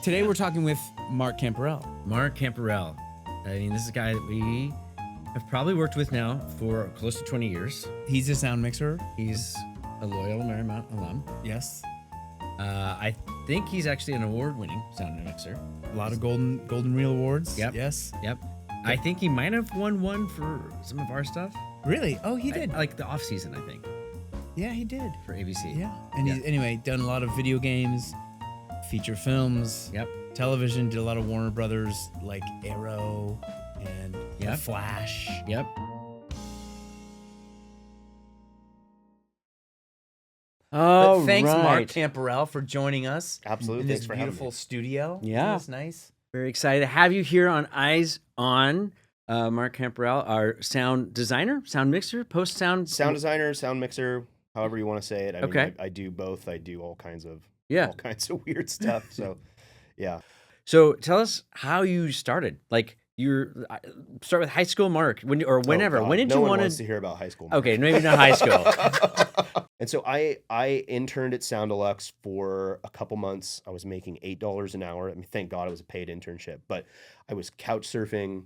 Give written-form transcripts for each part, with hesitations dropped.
Today we're talking with Mark Camperell. Mark Camperell. I mean, this is a guy that we have probably worked with now for close to 20 years. He's a sound mixer. He's a loyal Marymount alum. Yes. I think he's actually an award-winning sound mixer. A lot of golden reel awards. Yep. Yes. Yep. I think he might have won one for some of our stuff. Really? Oh, he did. Like the off season, I think. Yeah, he did. For ABC. Yeah. And he's anyway done a lot of video games, feature films. Yep. Television. Did a lot of Warner Brothers, like Arrow and The Flash. Yep. But thanks, Mark Camperell, for joining us. Absolutely. In Thanks this for having beautiful me. studio. Yeah. That's nice. Very excited to have you here on Eyes On. Mark Camperell, our sound designer, sound mixer, post-sound. Sound designer, sound mixer, however you want to say it. I mean, Okay. I do both. I do all kinds of weird stuff. So, yeah. So tell us how you started. Like start with high school, Mark, whenever. Oh, God. When did no you one want wants to hear about high school. Mark. Okay, maybe not high school. And so I interned at Soundelux for a couple months. I was making $8 an hour. I mean, thank God it was a paid internship, but I was couch surfing.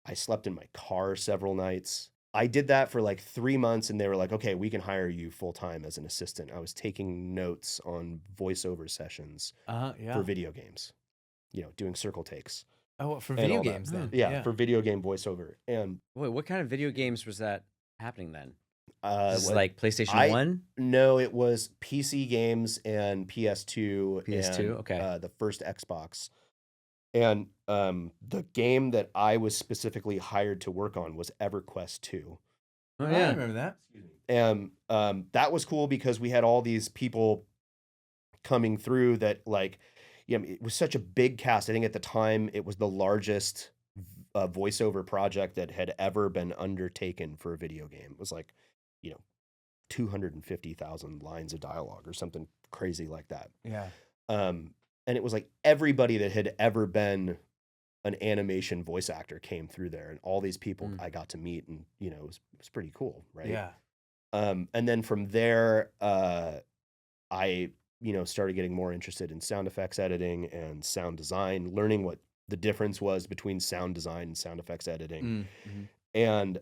I slept in my car several nights. I did that for like 3 months and they were like, okay, we can hire you full time as an assistant. I was taking notes on voiceover sessions for video games, doing circle takes. Oh, for and video all that. games then? Yeah, for video game voiceover. And Wait, what kind of video games was that happening then? like PlayStation 1? No, it was PC games and PS2. PS2, and, okay. The first Xbox. And the game that I was specifically hired to work on was EverQuest II. Oh, I yeah. remember that. And that was cool because we had all these people coming through that it was such a big cast. I think at the time it was the largest voiceover project that had ever been undertaken for a video game. It was 250,000 lines of dialogue or something crazy like that. Yeah. And it was like everybody that had ever been an animation voice actor came through there, and all these people I got to meet, and it was pretty cool, right? Yeah. And then from there, I started getting more interested in sound effects editing and sound design, learning what the difference was between sound design and sound effects editing, and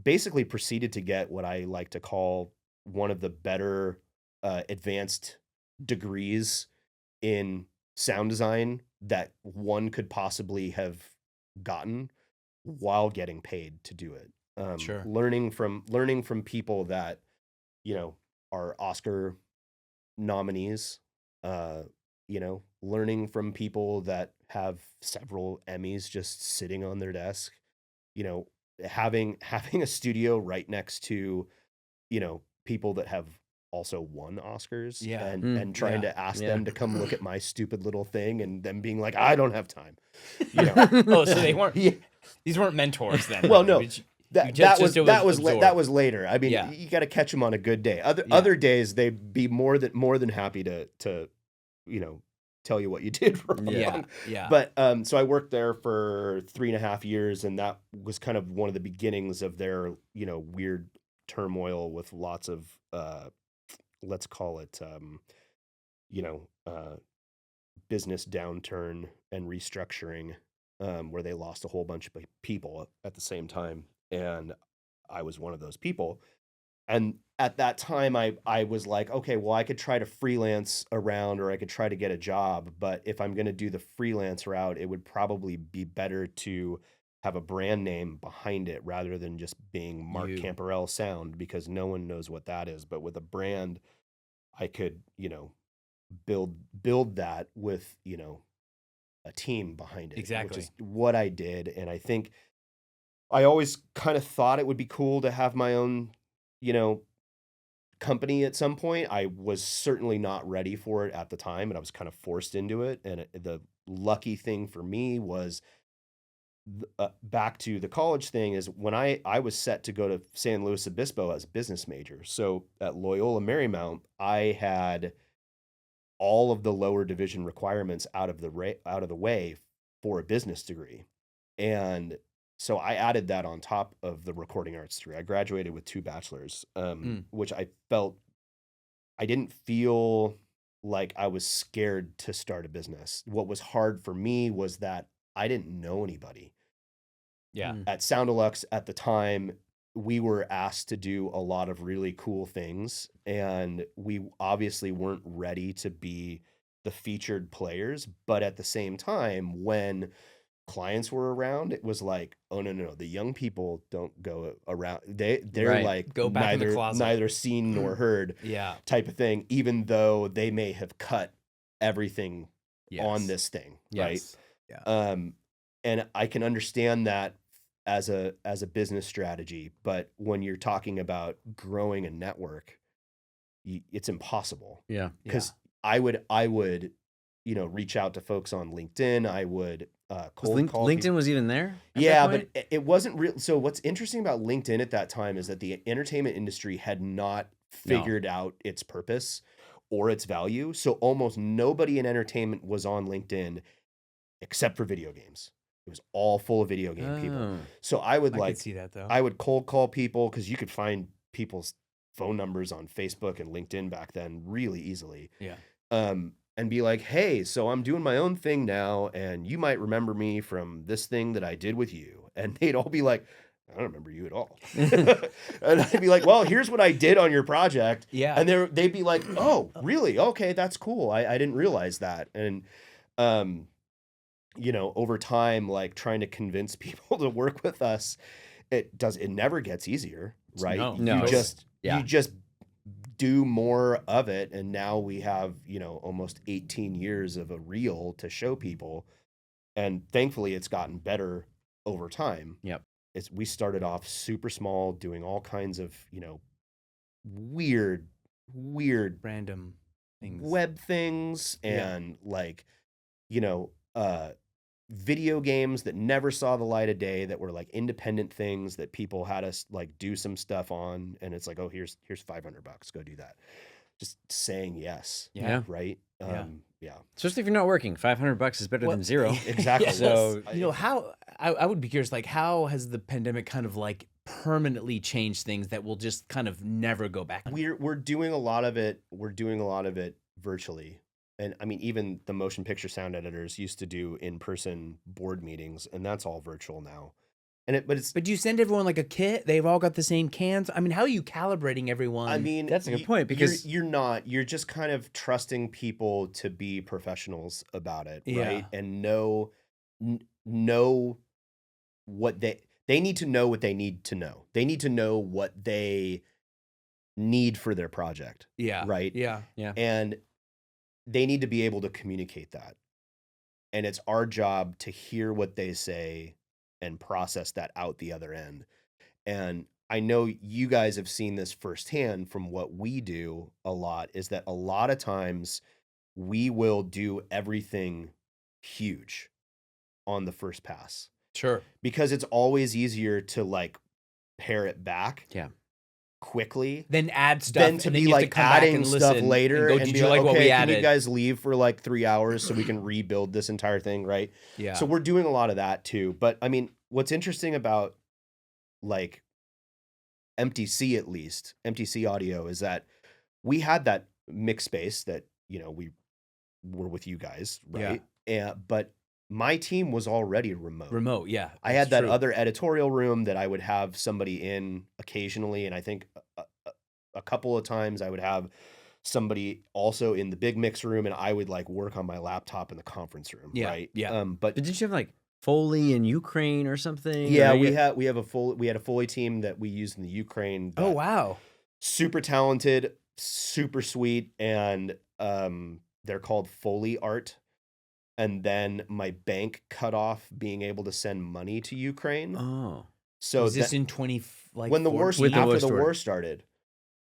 basically proceeded to get what I like to call one of the better advanced degrees in sound design that one could possibly have gotten while getting paid to do it. Sure. Learning from people that are Oscar nominees, learning from people that have several Emmys just sitting on their desk, having a studio right next to people that have also won Oscars, and trying to ask them to come look at my stupid little thing, and them being like, I don't have time. Oh, so they weren't. These weren't mentors then. Well, no. That was absorbed. later. I mean, you got to catch them on a good day. Other days they'd be more than happy to tell you what you did wrong. Yeah. But so I worked there for 3.5 years, and that was kind of one of the beginnings of their weird turmoil with lots of let's call it business downturn and restructuring, where they lost a whole bunch of people at the same time. And I was one of those people. And at that time, I was like, okay, well, I could try to freelance around, or I could try to get a job. But if I'm going to do the freelance route, it would probably be better to have a brand name behind it rather than just being Mark Camperell Sound, because no one knows what that is. But with a brand, I could, build that with, a team behind it. Exactly. Which is what I did. And I think I always kind of thought it would be cool to have my own, company at some point. I was certainly not ready for it at the time, and I was kind of forced into it. And the lucky thing for me was back to the college thing is when I was set to go to San Luis Obispo as a business major. So at Loyola Marymount, I had all of the lower division requirements out of the way for a business degree. And so I added that on top of the recording arts degree. I graduated with 2 bachelors, which I felt I didn't feel like I was scared to start a business. What was hard for me was that I didn't know anybody. Yeah. At Soundelux at the time, we were asked to do a lot of really cool things, and we obviously weren't ready to be the featured players. But at the same time, when clients were around, it was like, oh no, the young people don't go around. They're Right. like Go back in the neither closet. neither seen nor heard Yeah. type of thing, even though they may have cut everything on this thing, right? Yeah. And I can understand that as a business strategy, but when you're talking about growing a network, it's impossible. Yeah. Because I would reach out to folks on LinkedIn. I would cold call LinkedIn people. was even there? At Yeah, that point? but it wasn't real. So what's interesting about LinkedIn at that time is that the entertainment industry had not figured out its purpose or its value. So almost nobody in entertainment was on LinkedIn except for video games. It was all full of video game people. Oh. So I would I could see that though. I would cold call people because you could find people's phone numbers on Facebook and LinkedIn back then really easily. Yeah. And be like, hey, so I'm doing my own thing now, and you might remember me from this thing that I did with you. And they'd all be like, I don't remember you at all. And I'd be like, well, here's what I did on your project. Yeah. And they'd be like, oh, really? Okay, that's cool. I didn't realize that. And over time, like trying to convince people to work with us, it never gets easier, right? No. You just do more of it, and now we have almost 18 years of a reel to show people, and thankfully it's gotten better over time. Yep. We started off super small, doing all kinds of weird Random things. web things, and video games that never saw the light of day, that were like independent things that people had us like do some stuff on, and it's like, oh, here's $500, go do that. Just saying yes. Yeah. Right. Yeah. Especially if you're not working, $500 is better than zero. Exactly. Yeah, So how I would be curious, like, how has the pandemic kind of like permanently changed things that will just kind of never go back? We're doing a lot of it. We're doing a lot of it virtually. And I mean, even the motion picture sound editors used to do in-person board meetings, and that's all virtual now. But do you send everyone like a kit? They've all got the same cans. I mean, how are you calibrating everyone? I mean, that's a good point, because you're just kind of trusting people to be professionals about it, right? And know what they need to know what they need to know. They need to know what they need for their project. Yeah. Right. Yeah. And they need to be able to communicate that. And it's our job to hear what they say and process that out the other end. And I know you guys have seen this firsthand from what we do a lot, is that a lot of times we will do everything huge on the first pass. Sure. Because it's always easier to like pare it back. Yeah. Quickly, then add stuff, then to and be then you have like to come back adding and stuff listen later, and go, and did be you like what okay, we can added? you guys leave for like 3 hours so we can rebuild this entire thing, right? Yeah. So we're doing a lot of that too. But I mean, what's interesting about like MTC, at least MTC Audio, is that we had that mix space that we were with you guys, right? But my team was already remote. Yeah. I had that's that true. other editorial room that I would have somebody in occasionally, and I think a couple of times I would have somebody also in the big mix room, and I would like work on my laptop in the conference room, right? Yeah. But didn't you have like Foley in Ukraine or something? yeah, Or we had a Foley team that we used in the Ukraine. Oh wow. Super talented, super sweet, and they're called Foley Art. And then my bank cut off being able to send money to Ukraine. Oh. So Was this in 20 like when the war after after the war started,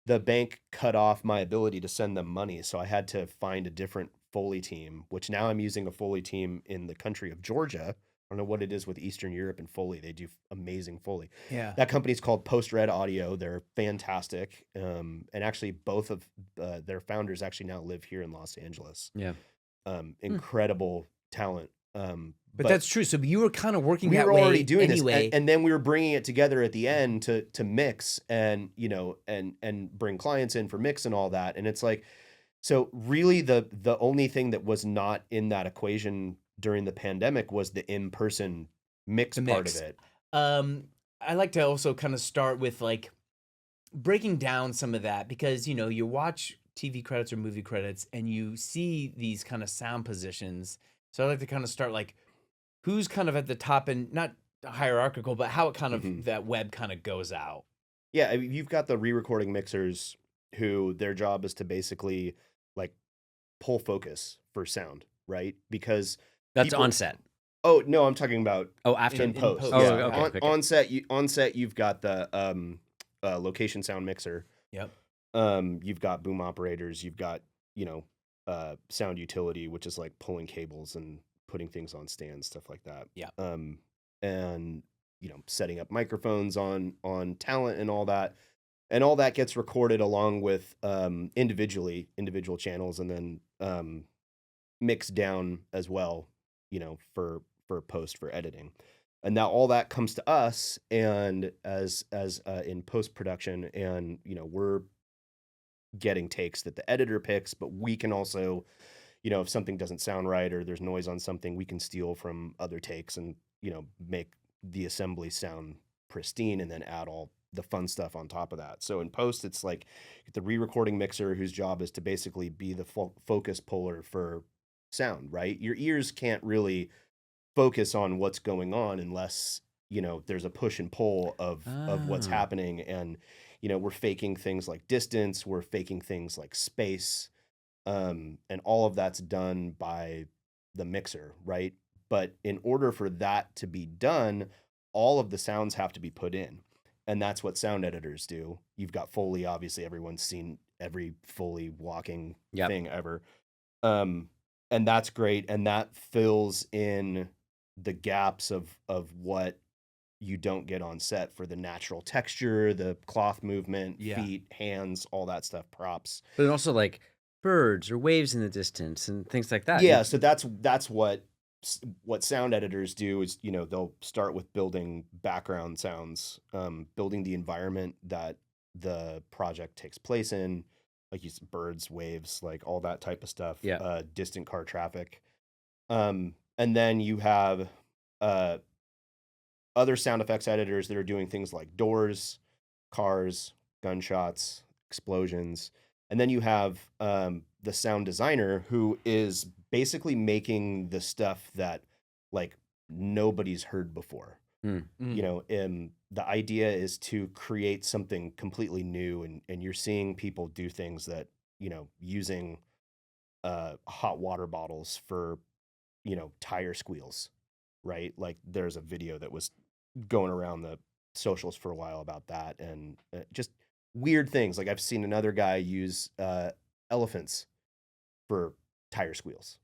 the bank cut off my ability to send them money. So I had to find a different Foley team, which now I'm using a Foley team in the country of Georgia. I don't know what it is with Eastern Europe and Foley. They do amazing Foley. Yeah. That company's called Post Red Audio. They're fantastic. And actually both of their founders actually now live here in Los Angeles. Yeah. Incredible talent. But that's true. So you were kind of working we that were way already doing anyway. this, and then we were bringing it together at the end to mix and and bring clients in for mix and all that. And it's like, So really the only thing that was not in that equation during the pandemic was the in-person mix The part of mix. it. I like to also kind of start with like breaking down some of that because you watch TV credits or movie credits and you see these kind of sound positions. So I like to kind of start like who's kind of at the top and not hierarchical, but how it kind of Mhm. that web kind of goes out. Yeah, I mean, you've got the re-recording mixers who their job is to basically like pull focus for sound, right? Because That's on people set. Oh, no, I'm talking about Oh, after. in post. post. Oh, Yeah. okay, Yeah. okay. On set you've got the location sound mixer. Yep. You've got boom operators, you've got, you know, sound utility, which is like pulling cables and putting things on stands, stuff like that. Yeah. And setting up microphones on talent and all that. And all that gets recorded along with individual channels and then mixed down as well, for post for editing. And now all that comes to us and as in post production, and we're getting takes that the editor picks, but we can also, if something doesn't sound right or there's noise on something, we can steal from other takes and, make the assembly sound pristine and then add all the fun stuff on top of that. So in post, it's like the re-recording mixer whose job is to basically be the focus puller for sound, right? Your ears can't really focus on what's going on unless there's a push and pull of what's Ah. happening. And we're faking things like distance, we're faking things like space, and all of that's done by the mixer, right? But in order for that to be done, all of the sounds have to be put in, and that's what sound editors do. You've got Foley, obviously everyone's seen every Foley walking Yep. thing ever. And that's great, and that fills in the gaps of what you don't get on set for the natural texture, the cloth movement, Yeah. feet, hands, all that stuff, props. But then also like birds or waves in the distance and things like that. Yeah, so that's what sound editors do is, they'll start with building background sounds, building the environment that the project takes place in, like you said, birds, waves, like all that type of stuff, Yeah. distant car traffic. And then you have uh, other sound effects editors that are doing things like doors, cars, gunshots, explosions. And then you have the sound designer who is basically making the stuff that like nobody's heard before. Mm. The idea is to create something completely new, and you're seeing people do things that, using hot water bottles for, tire squeals, right? Like there's a video that was going around the socials for a while about that, and just weird things. Like I've seen another guy use elephants for tire squeals.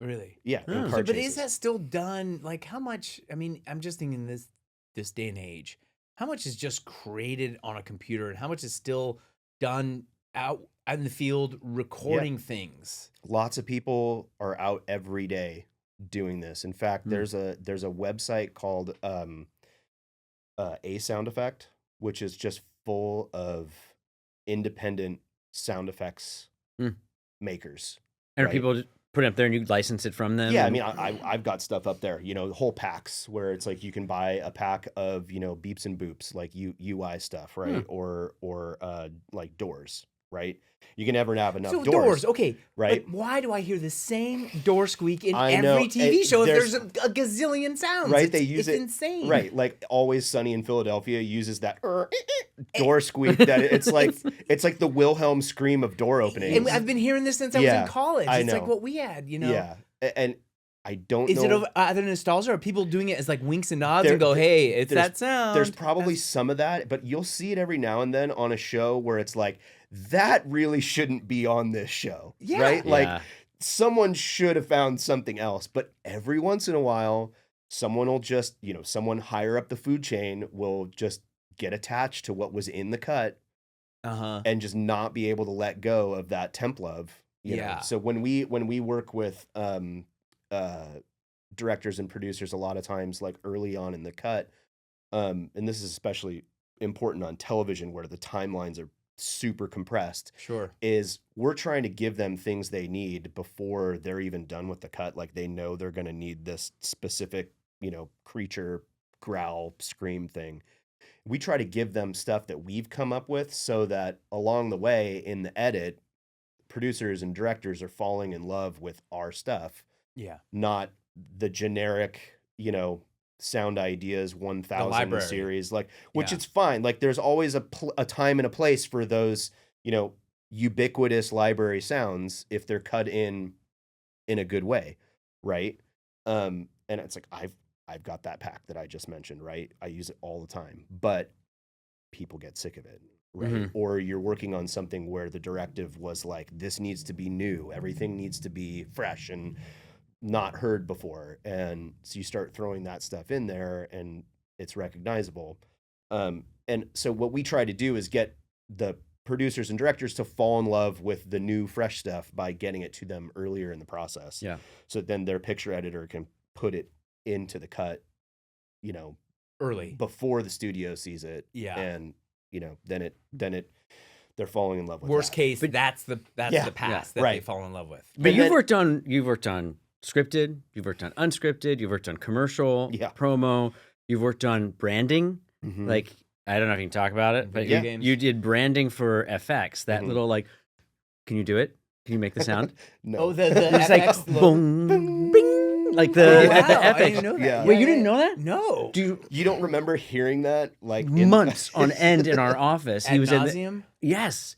Really? Yeah, in Oh. car But is chases. that still done? Like, how much? I mean, I'm just thinking this day and age, how much is just created on a computer, and how much is still done out in the field recording things? Lots of people are out every day doing this. In fact, Hmm. there's a website called a sound effect, which is just full of independent sound effects Hmm. makers. And are Right. people just put it up there and you license it from them? Yeah, I and- mean, I've got stuff up there, whole packs where it's like you can buy a pack of, beeps and boops, like UI stuff, right? Or like doors, right? You can never have enough So doors, okay, right? But why do I hear the same door squeak in I know, every TV show if there's- there's a gazillion sounds? Right, It's, they use it's it insane. Right, like Always Sunny in Philadelphia uses that door squeak that it's like the Wilhelm scream of door openings. And I've been hearing this since I was Yeah, in college. I It's like know. what we had, Yeah, and I don't Is know. it over either nostalgia or people doing it as like winks and nods There- and go, "Hey, it's there's- that sound." There's probably That's- some of that, but you'll see it every now and then on a show where it's like, that really shouldn't be on this show, Yeah. right? Like Yeah. someone should have found something else, but every once in a while, someone will just, someone higher up the food chain will just get attached to what was in the cut Uh-huh. and just not be able to let go of that temp love. You know? Yeah. So when we work with directors and producers, a lot of times, like early on in the cut, and this is especially important on television where the timelines are super compressed, Sure. is we're trying to give them things they need before they're even done with the cut. Like they know they're going to need this specific, creature growl scream thing. We try to give them stuff that we've come up with so that along the way in the edit, producers and directors are falling in love with our stuff, Yeah. not the generic, sound ideas 1000 library. series, like, which Yeah. it's fine. Like there's always a time and a place for those, ubiquitous library sounds if they're cut in a good way, right? And it's like I've got that pack that I just mentioned, right? I use it all the time, but people get sick of it, right? Mhm. Or you're working on something where the directive was like, this needs to be new, everything needs to be fresh and not heard before, and so you start throwing that stuff in there and it's recognizable. And so what we try to do is get the producers and directors to fall in love with the new fresh stuff by getting it to them earlier in the process. Yeah. So then their picture editor can put it into the cut, Early. before the studio sees it. Yeah. And then they're falling in love with Worst that. case, that's the Yeah. pass that Right. they fall in love with. But And you've then- worked on scripted, you've worked on unscripted, you've worked on commercial, Yeah. promo, you've worked on branding. Mhm. Like, I don't know if you can talk about it, but Video you, games. you did branding for FX. That Mhm. little, like, can you do it? Can you make the sound? No. Oh, the It's FX like logo. boom, bing, like the, Oh, the wow, I FX. didn't even know that. Yeah. Wait, you didn't know that? No. Do You don't remember hearing that like months on end in our office. Ad He was in nauseam? yes,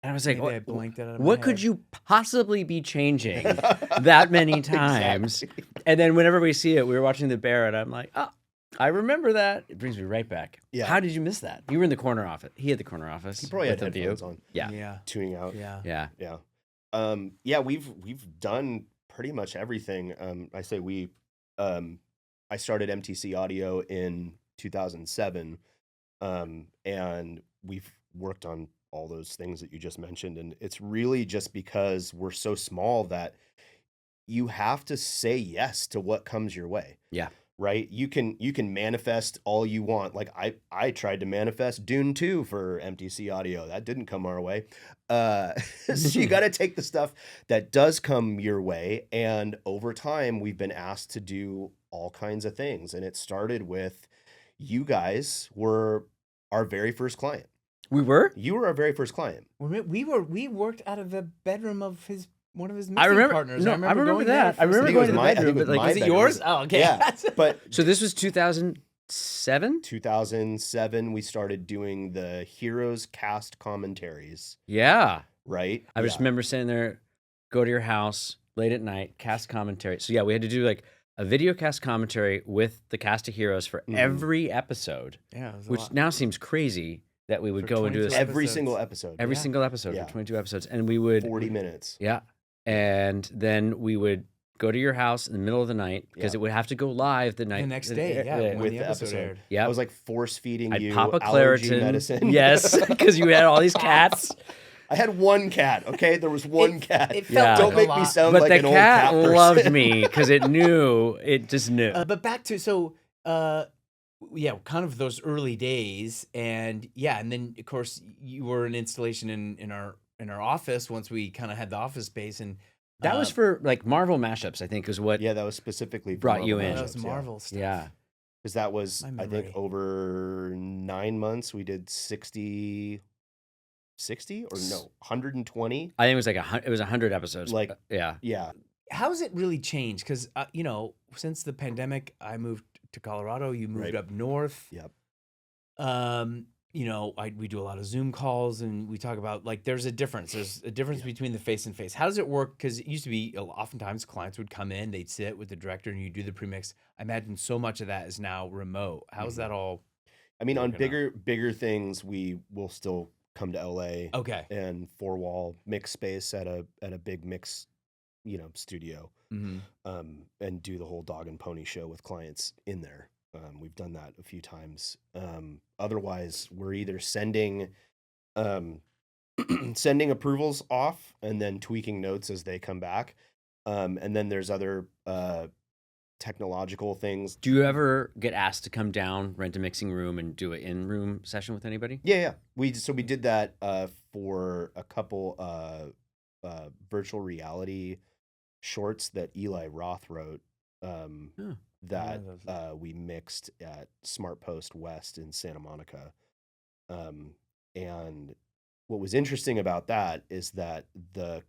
and I was like, Maybe I what, blanked that out of my what could head. you possibly be changing that many times? Exactly. And then whenever we see it, we were watching The Bear, and I'm like, oh, I remember that. It brings me right back. Yeah. How did you miss that? You were in the corner office. He had the corner office. He probably had with a view. headphones on, Yeah. Yeah. tuning out. Yeah. Yeah. Yeah. We've done pretty much everything. I say we. I started MTC Audio in 2007, and we've worked on all those things that you just mentioned, and it's really just because we're so small that you have to say yes to what comes your way. Yeah. Right? You can manifest all you want. Like I tried to manifest Dune 2 for MTC Audio. That didn't come our way. So you got to take the stuff that does come your way. And over time, we've been asked to do all kinds of things. And it started with you guys were our very first client. We were? You were our very first client. We worked out of the bedroom of one of his I mixing remember. partners. No, I remember going there that. for I remember think it going was to the my- I think bedroom, it was but like, my Was it bedroom. yours? Oh, okay. Yeah. But so this was 2007. 2007, we started doing the Heroes cast commentaries, Yeah. right? I just Yeah. remember sitting there, go to your house late at night, cast commentary. So yeah, we had to do like a video cast commentary with the cast of heroes for Mhm. every episode, Yeah. It was a which lot. now seems crazy that we would For go and do this 22 Every episodes. single episode. every Yeah. single episode Yeah. for 22 episodes, and we would 40 minutes. yeah, and then we would go to your house in the middle of the night because Yeah. it would have to go live the night the next day. Yeah. When With the the episode episode. aired. Yeah, I was like force feeding I'd you pop a allergy Claritin medicine. yes, because you had all these cats. I had one cat, okay? There was one cat. It Yeah. felt Don't like make a me lot. sound But like the an old cat cat person. loved me because it just knew. But back to yeah, kind of those early days, and yeah, and then of course you were an installation in our office once we kind of had the office space, and That was for like Marvel mashups, I think, is what. Yeah, that was specifically for Brought you Marvel in. that was mashups, Marvel stuff. Yeah. Because that was, My I memory. think, over 9 months, we did 60 or no, 120. I think it was like it was 100 episodes. Like- yeah. Yeah. How's it really changed? Because since the pandemic, I moved to Colorado. You moved Right. up north. Yep. We do a lot of Zoom calls, and we talk about like there's a difference. There's a difference between the face and face. How does it work? Because it used to be oftentimes clients would come in, they'd sit with the director, and you do the premix. I imagine so much of that is now remote. How's Mhm. that all? I mean, on Working out. bigger things, we will still come to LA Okay. and 4-wall mix space at a big mix, studio, Mm-hmm. and do the whole dog and pony show with clients in there. We've done that a few times. Otherwise, we're either sending sending approvals off and then tweaking notes as they come back. And then there's other technological things. Do you ever get asked to come down, rent a mixing room, and do an in-room session with anybody? Yeah. We did that for a couple virtual reality shorts that Eli Roth wrote. Oh. That Yeah, we mixed at Smart Post West in Santa Monica. And what was interesting about that is that the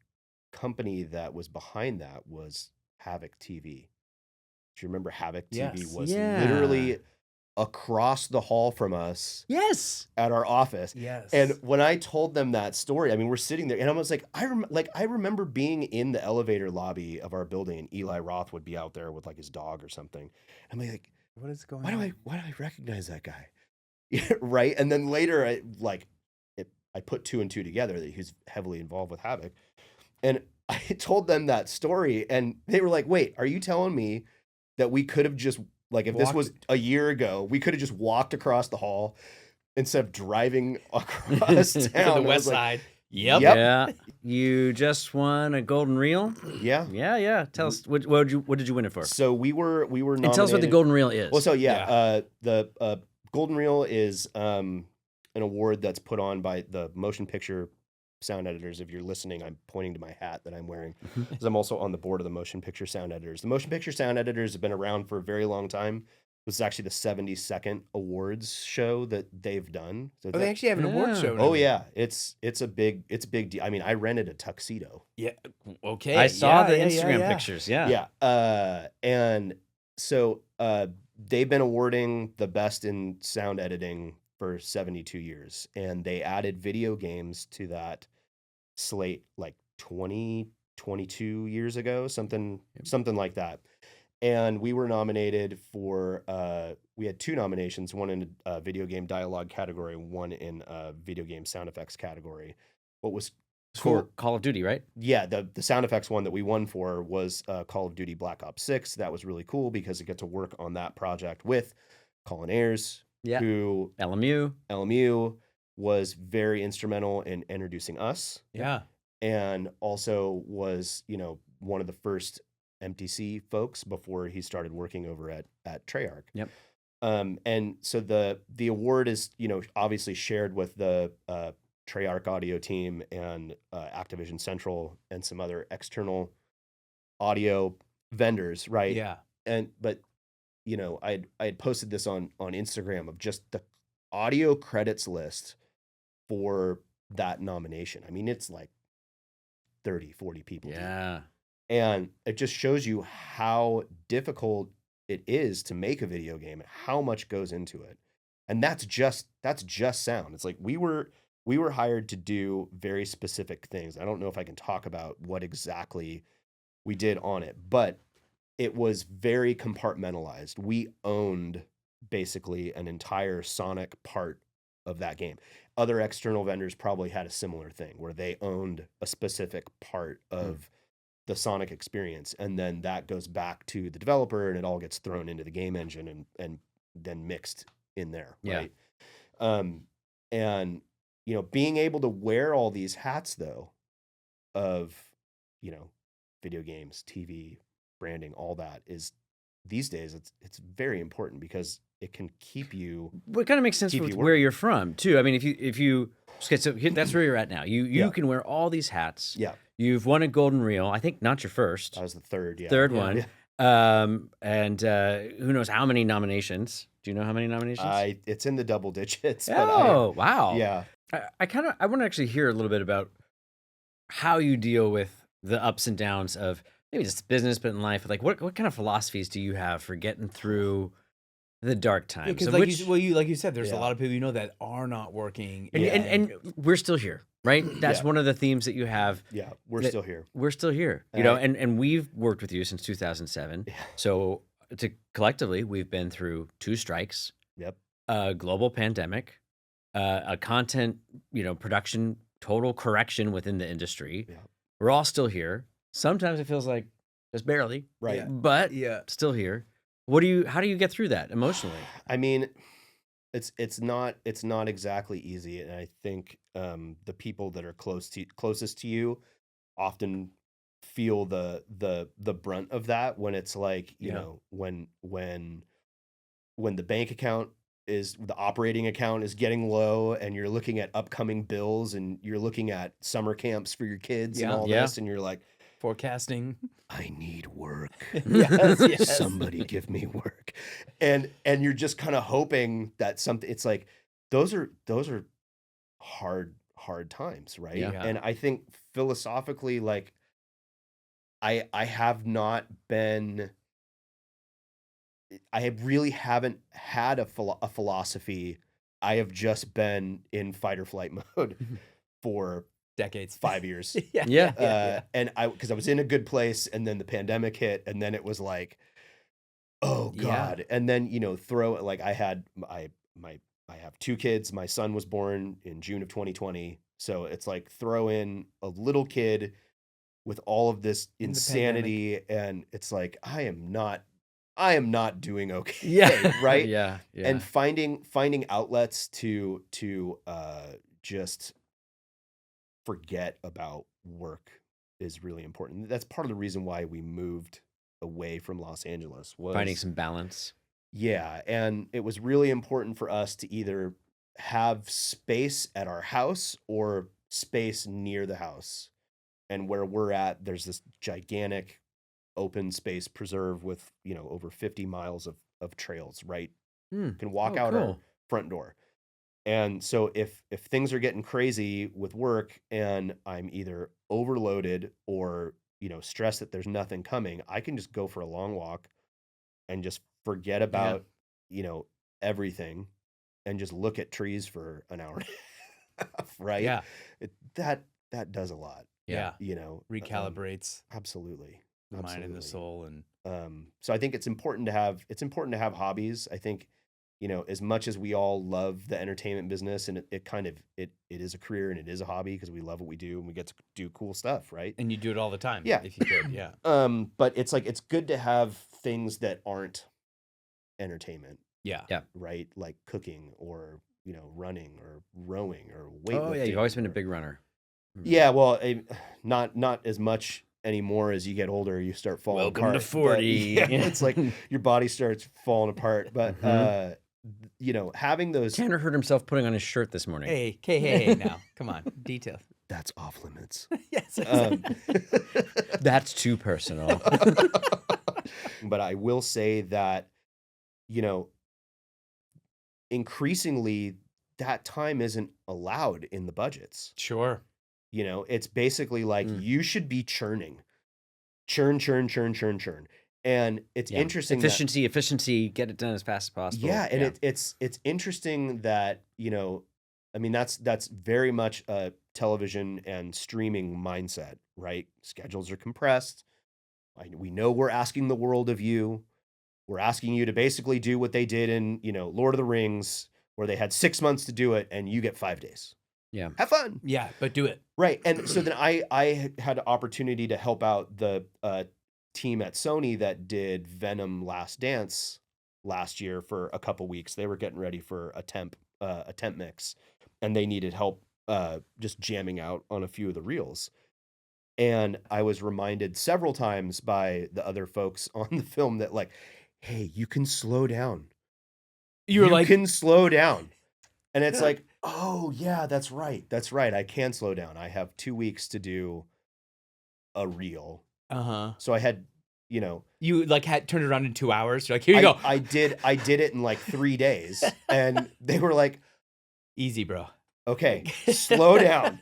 company that was behind that was Havoc TV. Do you remember Havoc TV Yes. was Yeah. literally across the hall from us Yes. at our office? Yes. And when I told them that story, I mean, we're sitting there, and I was like, I remember being in the elevator lobby of our building, and Eli Roth would be out there with like his dog or something. I'm like, what is going why on? do I recognize that guy? Right? And then later, I put two and two together that he's heavily involved with Havoc, and I told them that story, and they were like, "Wait, are you telling me that we could have just like if this was a year ago, we could have just walked across the hall instead of driving across town To the I was west like, side. Yep. Yeah. You just won a golden reel? Yeah. Yeah. Tell us what did you win it for? So we were nominated. And tell us what the golden reel is. Well, so the golden reel is an award that's put on by the motion picture sound editors. If you're listening, I'm pointing to my hat that I'm wearing because I'm also on the board of the motion picture sound editors. The motion picture sound editors have been around for a very long time. This is actually the 72nd awards show that they've done. So They actually have an award show. Oh yeah, it's a big deal. I mean, I rented a tuxedo. Yeah. Okay. I saw the Yeah, Instagram pictures. Yeah. Yeah. And so they've been awarding the best in sound editing for 72 years, and they added video games to that slate like 22 years ago, something like that. And we were nominated for we had two nominations, one in a video game dialogue category, one in a video game sound effects category. What was For Call of Duty, right? Yeah, the sound effects one that we won for was Call of Duty Black Ops 6. That was really cool because I get to work on that project with Colin Ayers, who LMU was very instrumental in introducing us. Yeah. And also was, one of the first MTC folks before he started working over at Treyarch. Yep. And so the award is, obviously shared with the Treyarch audio team and Activision Central and some other external audio vendors, right? Yeah. But I had posted this on Instagram of just the audio credits list for that nomination. I mean, it's like 30, 40 people. Yeah. Deep. And it just shows you how difficult it is to make a video game and how much goes into it. And that's just sound. It's like we were hired to do very specific things. I don't know if I can talk about what exactly we did on it, but it was very compartmentalized. We owned basically an entire sonic part of that game. Other external vendors probably had a similar thing where they owned a specific part of the sonic experience, and then that goes back to the developer and it all gets thrown into the game engine and then mixed in there, right? And being able to wear all these hats though of video games, TV, branding, all that is these days it's very important because it can keep you. Well, it kind of makes sense with where you're from too. I mean, if you okay, so that's where you're at now. You can wear all these hats. Yeah. You've won a golden reel. I think not your first. I was the third. Yeah. Third one. Yeah. And who knows how many nominations? Do you know how many nominations? It's in the double digits. Oh, wow. Yeah. I want to actually hear a little bit about how you deal with the ups and downs of maybe just business, but in life. Like, what kind of philosophies do you have for getting through the dark times? Because like you said, there's a lot of people that are not working, and we're still here, right? That's one of the themes that you have. Yeah, we're still here. We're still here, and we've worked with you since 2007. Yeah. So collectively, we've been through 2 strikes. Yep. A global pandemic, a content production total correction within the industry. Yeah. We're all still here. Sometimes it feels like just barely, right? But still here. How do you get through that emotionally? I mean, it's not exactly easy, and I think the people that are closest to you often feel the brunt of that when it's like, you Yeah. know, when the bank account is the operating account is getting low and you're looking at upcoming bills and you're looking at summer camps for your kids and Yeah. all Yeah. this, and you're like, Forecasting. I need work. Yes, yes. Somebody give me work. And you're just kind of hoping that something, it's like those are hard times, right? Yeah. Yeah. And I think philosophically, like I have not been, really haven't had a philosophy. I have just been in fight or flight mode for Decades. 5 years. Yeah. Yeah. Yeah. And because I was in a good place, and then the pandemic hit, and then it was like, oh Yeah. God. And then, you know, I have 2 kids. My son was born in June of 2020. So it's like throw in a little kid with all of this In the insanity, and it's like I am not doing okay. Yeah. Right. Yeah. Yeah. And finding outlets to just forget about work is really important. That's part of the reason why we moved away from Los Angeles, was Finding some balance. yeah, and it was really important for us to either have space at our house or space near the house. And where we're at, there's this gigantic open space preserve with, you know, over 50 miles of trails, right? Hmm. Can walk Oh, out our cool. front door. And so if things are getting crazy with work and I'm either overloaded or, you know, stressed that there's nothing coming, I can just go for a long walk and just forget about, you know, everything and just look at trees for an hour and a half, right? Yeah. That does a lot, Yeah. you know. Recalibrates Absolutely. the mind and the Absolutely. soul. And So I think it's important to have hobbies. I think, you know, as much as we all love the entertainment business, and it kind of it is a career and it is a hobby because we love what we do and we get to do cool stuff, right? you do it all the time. Yeah. If you could. Yeah. But it's like it's good to have things that aren't entertainment, Yeah. Yeah. right? Like cooking or, you know, running or rowing or weightlifting. Oh yeah, you've always been a or- big runner. Yeah, well, not as much anymore. As you get older, you start falling Welcome apart. to 40. But, yeah, it's like your body starts falling apart. But Mhm. you know, having those, Tanner hurt himself putting on his shirt this morning. Hey, now. Come on. Detail. that's off limits. Yes. That's too personal. But I will say that, you know, increasingly that time isn't allowed in the budgets. Sure. You know, it's basically like Mm. you should be churn. And it's Yeah. interesting that, Efficiency, get it done as fast as possible. yeah, and it's interesting that, you know, I mean that's very much a television and streaming mindset, right? Schedules are compressed. We know we're asking the world of you. We're asking you to basically do what they did in, you know, Lord of the Rings, where they had 6 months to do it and you get 5 days. Yeah. Have fun. Yeah, but do it. Right. And so then I had the opportunity to help out the team at Sony that did Venom Last Dance last year for a couple weeks. They were getting ready for a temp mix, and they needed help just jamming out on a few of the reels. And I was reminded several times by the other folks on the film that, like, hey, you can slow down. You were like, can slow down. And it's like, oh yeah, that's right. I can slow down. I have 2 weeks to do a reel. So I had, you know, you like had turned it around in 2 hours. You're like, here you go. I did it in like 3 days, and they were like, Easy, bro. okay, slow down,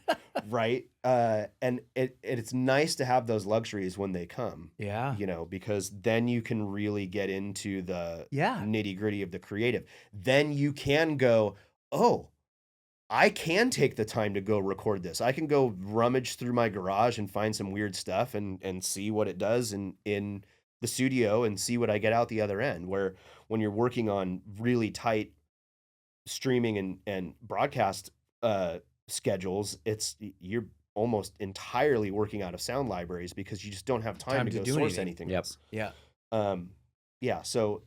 right? And it's nice to have those luxuries when they come, Yeah. you know, because then you can really get into the Yeah. nitty gritty of the creative. Then you can go, oh, I can take the time to go record this. I can go rummage through my garage and find some weird stuff and see what it does in the studio and see what I get out the other end. Where when you're working on really tight streaming and broadcast schedules, you're almost entirely working out of sound libraries because you just don't have time to go do source anything. anything Yep. else. Yeah. Yeah, so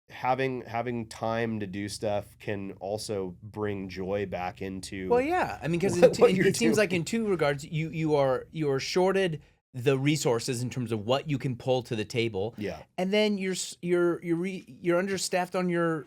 having time to do stuff can also bring joy back into Well, yeah. I mean, because what you're it seems doing. like in two regards, you are shorted the resources in terms of what you can pull to the table. Yeah. And then you're understaffed on your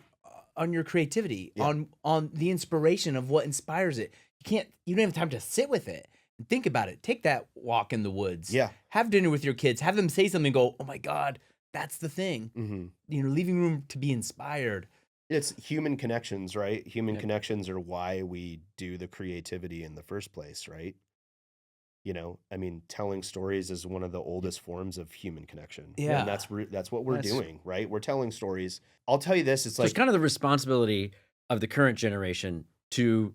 creativity, Yeah. on the inspiration of what inspires it. You don't have time to sit with it and think about it. Take that walk in the woods. Yeah. Have dinner with your kids. Have them say something and go, "Oh my God, that's the thing." Mm-hmm. Leaving room to be inspired. It's human connections, right? Human Yep. connections are why we do the creativity in the first place, right? I mean, telling stories is one of the oldest forms of human connection. Yeah. And that's what we're That's- doing, right? We're telling stories. I'll tell you this, it's So like it's kind of the responsibility of the current generation to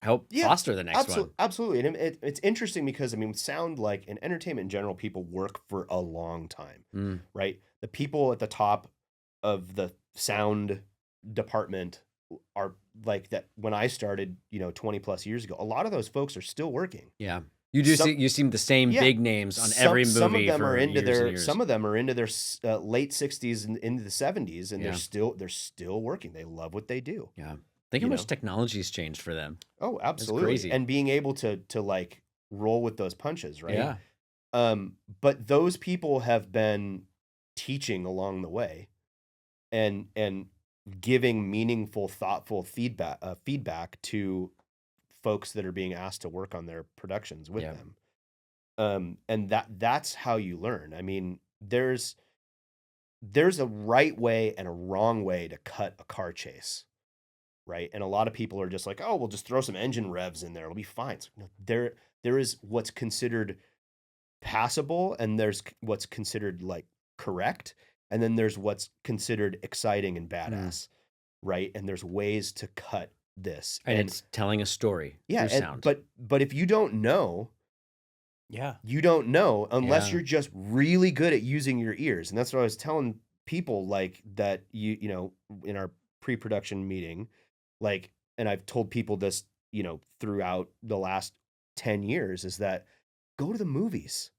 help Yeah, foster the next one. Absolutely. And it's interesting because, I mean, sound, like, in entertainment in general, people work for a long time, Mm. right? The people at the top of the sound department are like that. When I started, 20 plus years ago, a lot of those folks are still working. Yeah. You do Some- you see the same Yeah. big names on every movie Some of them for are into years and their years. some of them are into their late 60s and into the 70s, and Yeah. they're still working. They love what they do. Yeah. Think how You much know? technology's changed for them. Oh, absolutely. crazy. And being able to like roll with those punches, right? Yeah. But those people have been teaching along the way and giving meaningful, thoughtful feedback to folks that are being asked to work on their productions with Yeah. them. And that's how you learn. I mean, there's a right way and a wrong way to cut a car chase, right? And a lot of people are just like, oh, we'll just throw some engine revs in there, it'll be fine. It's like, no, there is what's considered passable, and there's what's considered like correct, and then there's what's considered exciting and badass, right? And there's ways to cut this, And it's telling a story yeah, through sound. but if you don't know, Yeah. you don't know unless Yeah. you're just really good at using your ears. And that's what I was telling people, like, that in our pre-production meeting, like, and I've told people this, throughout the last 10 years, is that go to the movies,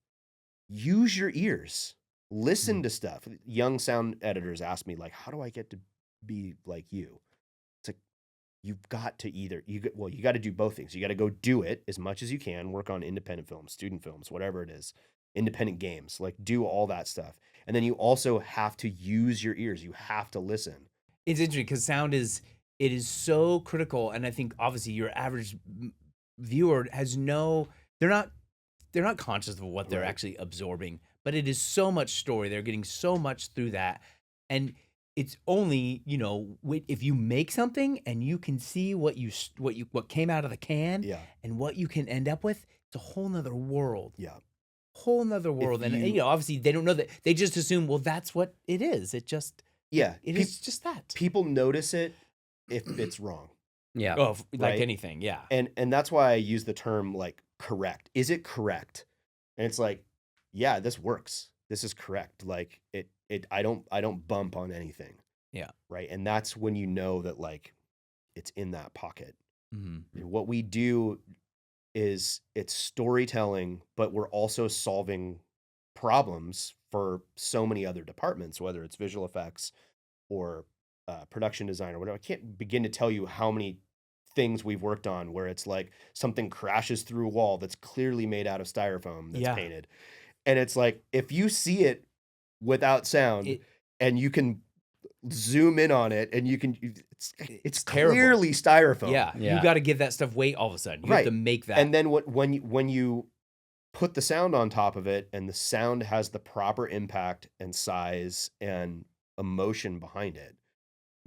use your ears, listen to stuff. Young sound editors ask me, like, how do I get to be like you? It's like, you've got to you got to do both things. You got to go do it as much as you can, work on independent films, student films, whatever it is, independent games, like, do all that stuff. And then you also have to use your ears. You have to listen. It's interesting because sound is so critical, and I think obviously your average viewer they're not conscious of what they're Right. actually absorbing, but it is so much story. They're getting so much through that, and it's only if you make something and you can see what came out of the can Yeah. and what you can end up with. It's a whole nother world. Yeah. Whole nother world, and you- obviously they don't know that. They just assume, well, that's what it is. It Yeah. is just that. People notice it if it's wrong. yeah. Oh, like Right. anything, yeah. And that's why I use the term, like, correct. Is it correct? And it's like, yeah, this works. This is correct. Like, I don't bump on anything. Yeah. Right. And that's when you know that, like, it's in that pocket. Mm-hmm. What we do is it's storytelling, but we're also solving problems for so many other departments, whether it's visual effects or production design or whatever. I can't begin to tell you how many things we've worked on where it's like something crashes through a wall that's clearly made out of styrofoam that's Yeah. painted. And it's like, if you see it without sound and you can zoom in on it and it's terrible. clearly styrofoam. Yeah, Yeah. you got to give that stuff weight all of a sudden. You Right. have to make that. And then when you put the sound on top of it, and the sound has the proper impact and size and emotion behind it,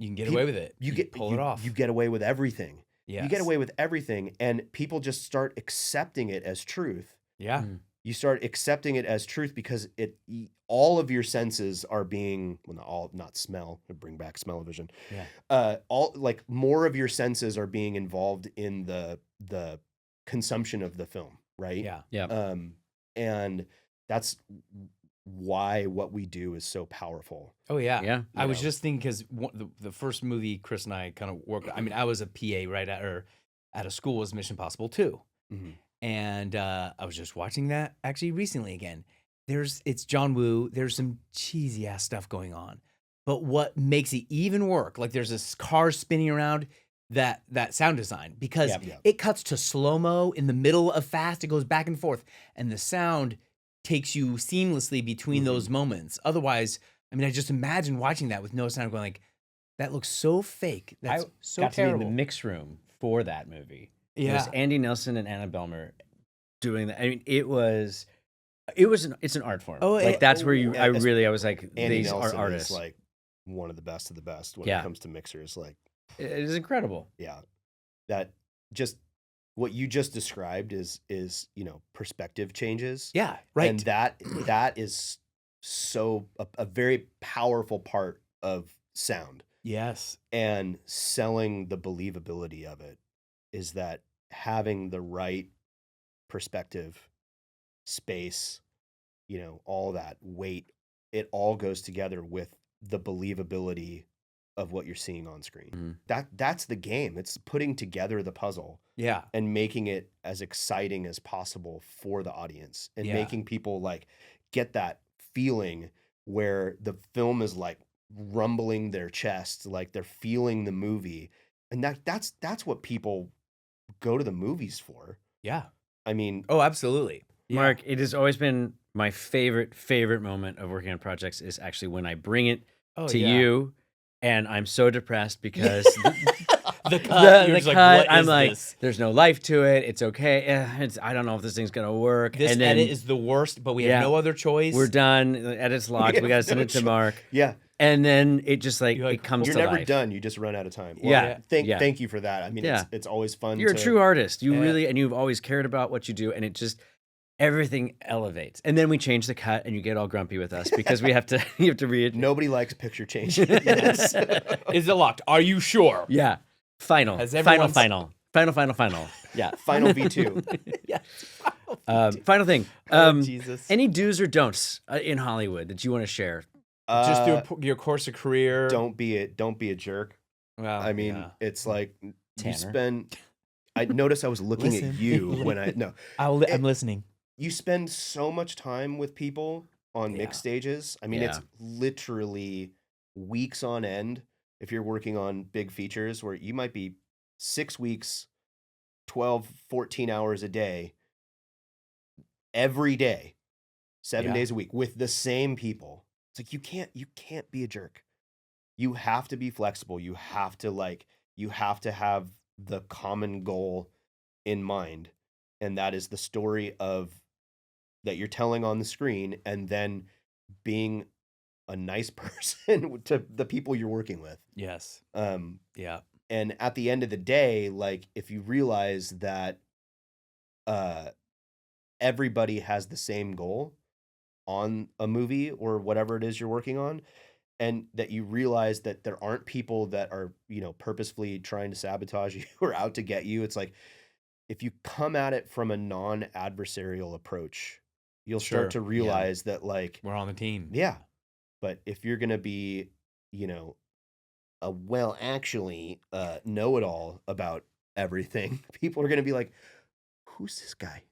you can get away with it. you pull it off. You get away with everything. Yes. You get away with everything, and people just start accepting it as truth. Yeah. Mm. You start accepting it as truth because all of your senses are being, well, not smell, bring back smell-o-vision. Yeah. More of your senses are being involved in the consumption of the film, right? Yeah. Yeah. And that's why what we do is so powerful. Oh yeah. Yeah. I was know. just thinking because the first movie Chris and I kind of worked. I mean, I was a PA right at a school was Mission Impossible 2. Mhm. And I was just watching that actually recently again. It's John Woo. There's some cheesy ass stuff going on, but what makes it even work? Like there's this car spinning around. That sound design, because Yep. it cuts to slow-mo in the middle of fast. It goes back and forth, and the sound takes you seamlessly between those moments. Otherwise, I mean, I just imagine watching that with no sound going like, that looks so fake. That's so got terrible. to be in the mix room for that movie. It Yeah. was Andy Nelson and Anna Belmer doing that. I mean, it's an art form. Oh, like that's where yeah, I was like, Andy these Nelson are artists. is like one of the best of the best when Yeah. it comes to mixers. Like, It is incredible. yeah, that just what you just described is perspective changes. Yeah, right. And that is so a very powerful part of sound. Yes. And selling the believability of it is that having the right perspective, space, all that weight, it all goes together with the believability of what you're seeing on screen. That's the game. It's putting together the puzzle Yeah. and making it as exciting as possible for the audience and Yeah. making people like get that feeling where the film is like rumbling their chest, like they're feeling the movie. And that's what people go to the movies for. Yeah. I mean, Oh, absolutely. Yeah. Mark, it has always been my favorite moment of working on projects is actually when I bring it to you, and I'm so depressed because the cut, you're just like, what I'm is like, this? there's no life to it. It's okay. I don't know if this thing's gonna work. This and then edit is the worst, but we have no other choice. we're done. The edit's locked. We gotta send it to Mark. yeah, And then it just like You're like, it comes you're to never life. done. You just run out of time. Yeah. Thank you for that. I mean, Yeah. it's always fun. You're a true artist. You Yeah. really, and you've always cared about what you do, and it just everything elevates. And then we change the cut, and you get all grumpy with us because you have to read. Nobody likes picture change. Yes. Is it locked? Are you sure? Yeah. Final. Has Final. everyone's- Yeah. Final V2. Yeah. Final thing. Oh, Jesus. Any do's or don'ts in Hollywood that you want to share? Just through your course of career. Don't be a jerk. Well, I mean, yeah. it's like Tanner. you spend. I noticed I was looking at you when I'm listening. you spend so much time with people on mix stages. I mean, it's literally weeks on end if you're working on big features where you might be 6 weeks, 12, 14 hours a day, every day, 7 days a week with the same people. It's like you can't be a jerk. You have to be flexible. You have to have the common goal in mind. And that is the story that you're telling on the screen, and then being a nice person to the people you're working with. Yes. Yeah. And at the end of the day, like if you realize that everybody has the same goal on a movie or whatever it is you're working on, and that you realize that there aren't people that are, purposefully trying to sabotage you or out to get you. It's like, if you come at it from a non-adversarial approach, you'll start to realize that like, we're on the team. yeah. But if you're going to be, a know-it-all about everything, people are going to be like, who's this guy?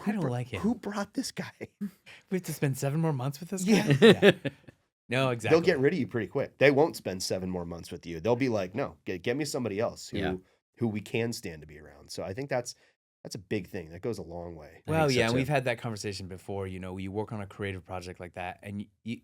I don't like him. Who brought this guy? We have to spend 7 more months with this guy? Yeah. No, exactly. They'll get rid of you pretty quick. They won't spend 7 more months with you. They'll be like, no, get me somebody else who we can stand to be around. So I think that's a big thing. That goes a long way. Well, yeah, and we've had that conversation before. You work on a creative project like that, and you're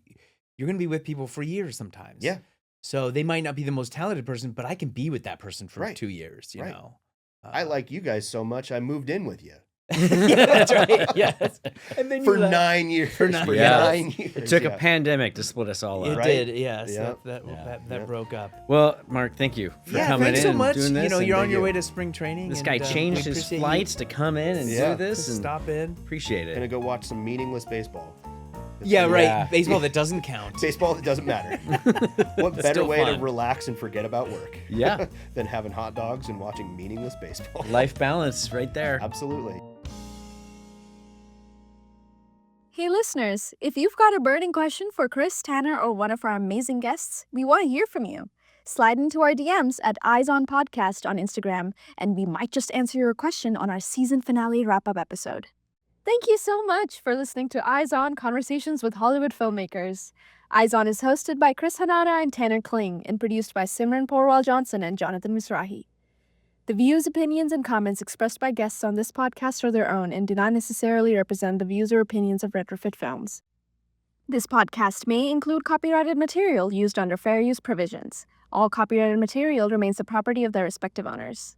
going to be with people for years sometimes. Yeah. So they might not be the most talented person, but I can be with that person for 2 years, you know. I like you guys so much, I moved in with you. Yeah, that's right. Yes. And then For you left. 9 years. For 9 9 years. It took a pandemic to split us all It up. did, yes. Yep. That broke up. Well, Mark, thank you for coming thanks in so and much. doing this. and You're on thank your you. way to spring training. This and, guy we changed his appreciate you flights to come in and Yeah. do this. to And stop in. appreciate Gonna it. go watch some meaningless baseball. Yeah, right. Yeah. Baseball that doesn't count. Baseball that doesn't matter. What better Still way to fun. relax and forget about work? Yeah. Than having hot dogs and watching meaningless baseball. Life balance right there. Absolutely. Hey listeners, if you've got a burning question for Chris, Tanner, or one of our amazing guests, we want to hear from you. Slide into our DMs at Eyes On Podcast on Instagram, and we might just answer your question on our season finale wrap-up episode. Thank you so much for listening to Eyes On Conversations with Hollywood Filmmakers. Eyes On is hosted by Chris Hanana and Tanner Kling and produced by Simran Porwal Johnson and Jonathan Misrahi. The views, opinions, and comments expressed by guests on this podcast are their own and do not necessarily represent the views or opinions of Retrofit Films. This podcast may include copyrighted material used under fair use provisions. All copyrighted material remains the property of their respective owners.